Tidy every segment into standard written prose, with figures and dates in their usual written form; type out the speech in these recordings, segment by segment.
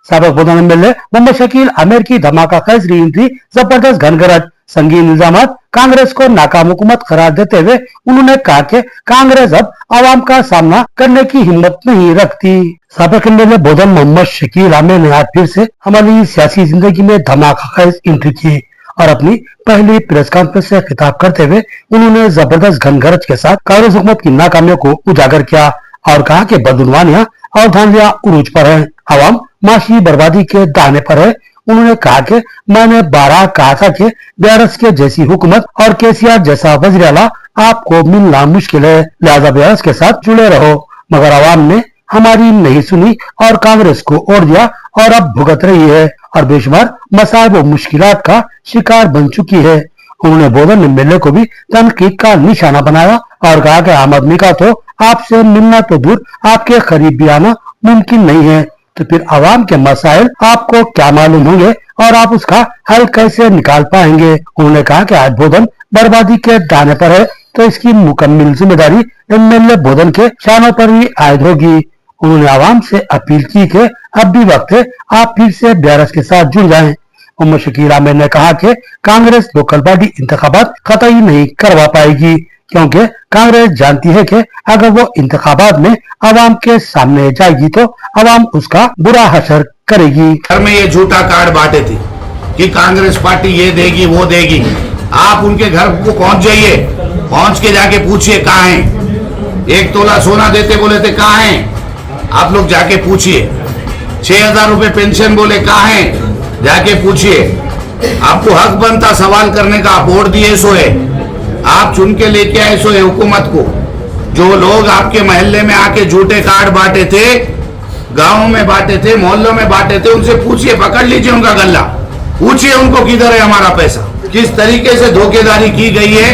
सबक बोधन एमएलए मोहम्मद शकील आमिर की धमाका खेज री एंट्री, जबरदस्त घनघरट, संगीन इल्जामात, कांग्रेस को नाकाम हुकूमत करार देते हुए उन्होंने कहा कि कांग्रेस अब आवाम का सामना करने की हिम्मत नहीं रखती। सबक एमएलए बोधन मोहम्मद शकील आमिर ने आज फिर से हमारी सियासी जिंदगी में धमाका खेज एंट्री की और अपनी पहली प्रेस कॉन्फ्रेंस से खिताब करते हुए उन्होंने जबरदस्त घनघरट के साथ कांग्रेस हुकूमत की नाकामियों को उजागर किया और कहा कि बदउनवानियां और धांधलियां उरूज पर है, आवाम माशी बर्बादी के दाने पर है। उन्होंने कहा कि मैंने 12 कहा था कि बेरस के जैसी हुकूमत और केसीआर जैसा वज़ीर आला आपको मिलना मुश्किल है, लिहाजा बेरस के साथ जुड़े रहो, मगर आवाम ने हमारी नहीं सुनी और कांग्रेस को ओढ़ दिया और अब भुगत रही है और बेशुमार मसाइब और मुश्किलात का शिकार बन चुकी है। उन्होंने बोधन एमएलए को भी तनकीद का निशाना बनाया और कहा कि आम आदमी का तो आपसे मिलना तो दूर आपके करीब भी आना मुमकिन नहीं है, तो फिर आवाम के मसाइल आपको क्या मालूम होंगे और आप उसका हल कैसे निकाल पाएंगे। उन्होंने कहा कि आज बोधन बर्बादी के दाने पर है तो इसकी मुकम्मल जिम्मेदारी एमएलए बोधन के शानों पर भी आयद होगी। उन्होंने आवाम से अपील की कि अब भी वक्त है, आप फिर से बेरस के साथ जुड़ जाएं। मोहम्मद शकील आमिर ने कहा कि कांग्रेस लोकल बॉडी इंतखाबात कतई नहीं करवा पाएगी क्योंकि कांग्रेस जानती है कि अगर वो इंतखाबात में आवाम के सामने जाएगी तो आवाम उसका बुरा हशर करेगी। घर में ये झूठा कार्ड बांटे थे कि कांग्रेस पार्टी ये देगी वो देगी। आप उनके घर को पहुंच जाइए, पहुंच के जाके पूछिए कहाँ हैं। 1 तोला सोना देते बोले थे कहाँ हैं, आप लोग जाके पूछिए। 6000 रुपए पेंशन बोले कहाँ हैं, जाके पूछिए। आपको हक बनता सवाल करने का, आप वोट दिए सो है, आप चुन के लेके आए सो है हुकूमत को। जो लोग आपके मोहल्ले में आके झूठे कार्ड बांटे थे, गांवों में बांटे थे, मोहल्लों में बांटे थे, उनसे पूछिए, पकड़ लीजिए उनका गल्ला, पूछिए उनको किधर है हमारा पैसा, किस तरीके से धोखेधारी की गई है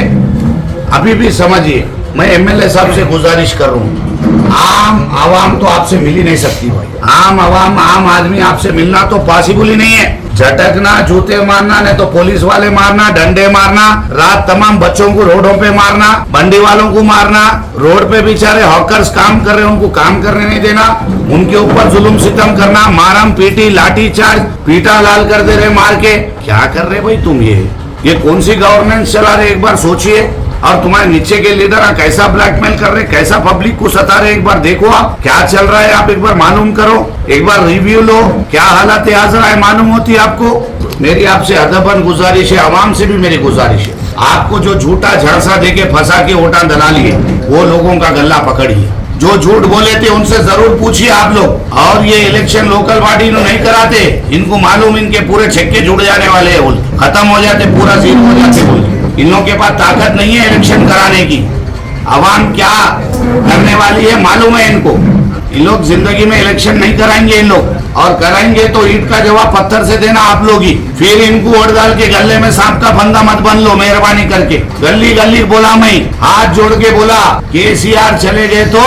अभी भी समझिए। मैं एमएलए साहब से गुजारिश कर रहा हूँ, आम आवाम तो आपसे मिल ही नहीं सकती भाई। आम आवाम, आम आदमी आपसे मिलना तो पॉसिबल ही नहीं है। झटकना, जूते मारना, नहीं तो पुलिस वाले मारना, डंडे मारना, रात तमाम बच्चों को रोडों पे मारना, बंडी वालों को मारना, रोड पे बेचारे हॉकर्स काम कर रहे हैं उनको काम करने नहीं देना, उनके ऊपर जुल्म सितम करना, मारम पीटी, लाठी चार्ज, पीटा लाल कर दे रहे मार के। क्या कर रहे भाई तुम, ये कौन सी गवर्नेंस चला रहे, एक बार सोचिए। और तुम्हारे नीचे के लीडर कैसा ब्लैकमेल कर रहे, कैसा पब्लिक को सता रहे, एक बार देखो आप क्या चल रहा है, आप एक बार मालूम करो, एक बार रिव्यू लो, क्या हालत है हाजरा है मालूम होती है आपको। मेरी आपसे अदबन गुजारिश है, आवाम से भी मेरी गुजारिश है, आपको जो झूठा झांसा देके फंसा के वोटा दला लिए वो लोगों का गला पकड़िए। जो झूठ बोले थे उनसे जरूर पूछिए आप लोग। और ये इलेक्शन लोकल बॉडी नहीं कराते, इनको मालूम इनके पूरे छक्के जुड़ जाने वाले हैं, खत्म हो जाते, पूरा जीरो हो जाते बोल। इन लोगों के पास ताकत नहीं है इलेक्शन कराने की। आवाम क्या करने वाली है मालूम है इनको। इन लोग जिंदगी में इलेक्शन नहीं कराएंगे इन लोग, और कराएंगे तो ईंट का जवाब पत्थर से देना आप लोग ही। फिर इनको वोट डाल के गले में सांप का फंदा मत बन लो मेहरबानी करके। गली गली बोला, मैं हाथ जोड़ के बोला, केसीआर चले गए तो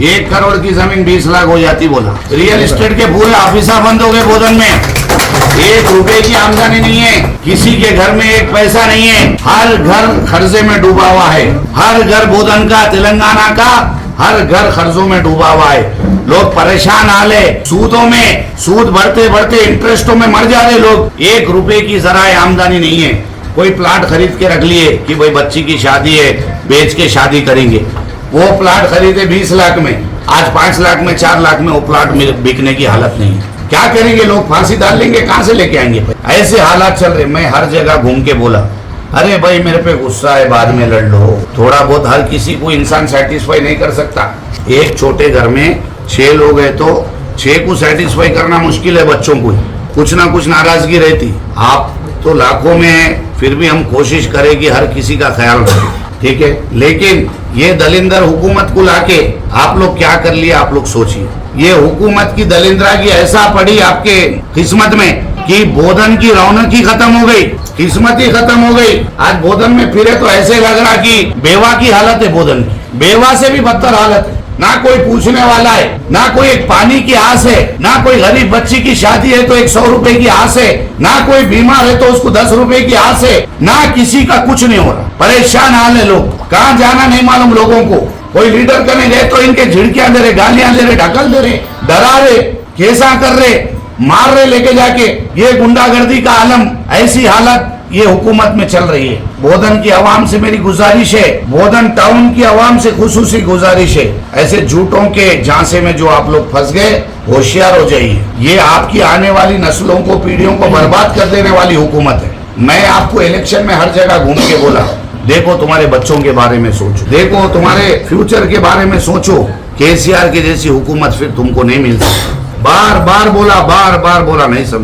1 करोड़ की जमीन 20 लाख हो जाती बोला। रियल एस्टेट के पूरे ऑफिसा बंद हो गए बोधन में, 1 रुपए की आमदनी नहीं है, किसी के घर में 1 पैसा नहीं है, हर घर कर्जे में डूबा हुआ है। हर घर बोधन का, तेलंगाना का हर घर कर्जों में डूबा हुआ है। लोग परेशान हाल है, सूदों में, सूद बढ़ते बढ़ते इंटरेस्टों में मर जा रहे लोग। 1 रुपए की जरा आमदनी नहीं है। कोई प्लाट खरीद के रख लिए कि भाई बच्ची की शादी है, बेच के शादी करेंगे। वो प्लाट खरीदे 20 लाख में, आज 5 लाख में, 4 लाख में वो प्लाट बिकने की हालत नहीं है। क्या करेंगे लोग, फांसी डाल लेंगे, कहां से लेके आएंगे। ऐसे हालात चल रहे। मैं हर जगह घूम के बोला, अरे भाई मेरे पे गुस्सा है, बाद में लड़ लो। थोड़ा बहुत हर किसी को इंसान सेटिस्फाई नहीं कर सकता। एक छोटे घर में 6 लोग हैं तो 6 को सेटिस्फाई करना मुश्किल है। बच्चों को कुछ ना कुछ नाराजगी रहती। आप तो लाखों में है, फिर भी हम कोशिश करें कि हर किसी का ख्याल रखें, ठीक है। लेकिन ये दलिंदर हुकूमत को लाके आप लोग क्या कर लिया, आप लोग सोचिए। ये हुकूमत की दलिंदरा की ऐसा पड़ी आपके किस्मत में कि बोधन की रौनक ही खत्म हो गई, किस्मत ही खत्म हो गई। आज बोधन में फिरे तो ऐसे लग रहा कि बेवा की हालत है बोधन की, बेवा से भी बदतर हालत है। ना कोई पूछने वाला है, ना कोई एक पानी की आस है, ना कोई गरीब बच्ची की शादी है तो 100 रुपए की आस है, ना कोई बीमार है तो उसको 10 रुपए की आस है, ना किसी का कुछ नहीं हो रहा। परेशान हाल है लोग, कहाँ जाना नहीं मालूम लोगों को। कोई लीडर करने गए तो इनके झिड़कियां दे रहे, गालियां दे रहे, ढकल दे रहे, डरा रहे, कैसा कर रहे। मार रहे लेके जाके। ये गुंडागर्दी का आलम, ऐसी हालत ये हुकूमत में चल रही है। बोधन की आवाम से मेरी गुजारिश है, बोधन टाउन की आवाम से खुसूसी गुजारिश है, ऐसे झूठों के झांसे में जो आप लोग फंस गए, होशियार हो जाइए। ये आपकी आने वाली नस्लों को, पीढ़ियों को बर्बाद कर देने वाली हुकूमत है। मैं आपको इलेक्शन में हर जगह घूम के बोला, देखो तुम्हारे बच्चों के बारे में सोचो, देखो तुम्हारे फ्यूचर के बारे में सोचो। केसीआर की जैसी हुकूमत फिर तुमको नहीं मिल सकती। बार बार बोला, नहीं समझे।